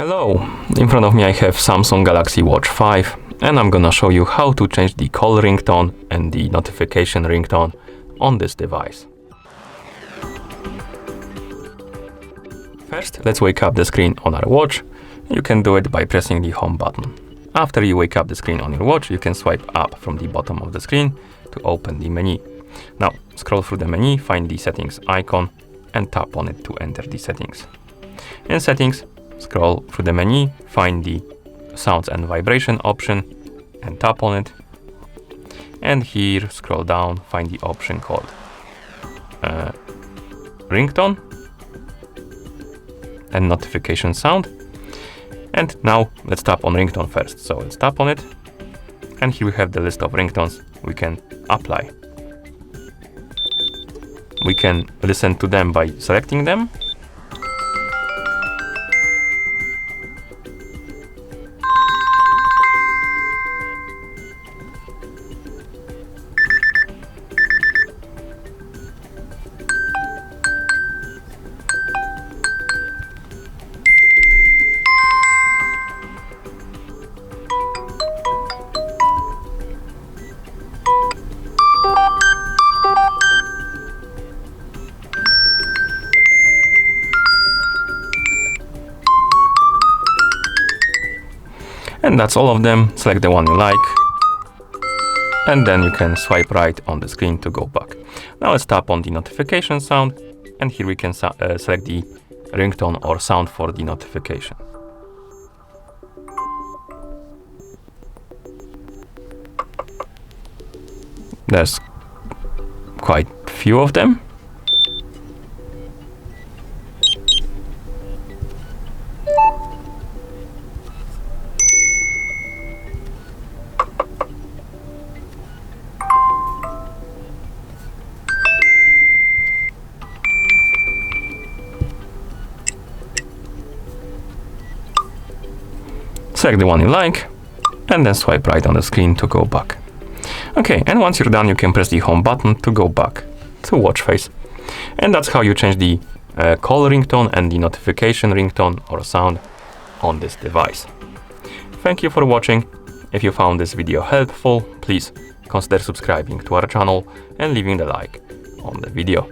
Hello, in front of me I have Samsung Galaxy Watch 5 and I'm gonna show you how to change the call ringtone and the notification ringtone on this device. First, let's wake up the screen on our watch. You can do it by pressing the home button. After you wake up the screen on your watch, you can swipe up from the bottom of the screen to open the menu. Now, scroll through the menu, find the settings icon and tap on it to enter the settings. In settings, scroll through the menu, find the sounds and vibration option and tap on it. And here, scroll down, find the option called ringtone and notification sound. And now let's tap on ringtone first. So let's tap on it. And here we have the list of ringtones we can apply. We can listen to them by selecting them. And that's all of them. Select the one you like. And then you can swipe right on the screen to go back. Now let's tap on the notification sound. And here we can select the ringtone or sound for the notification. There's quite few of them. Select the one you like, and then swipe right on the screen to go back. Okay, and once you're done, you can press the home button to go back to watch face. And that's how you change the call ringtone and the notification ringtone or sound on this device. Thank you for watching. If you found this video helpful, please consider subscribing to our channel and leaving the like on the video.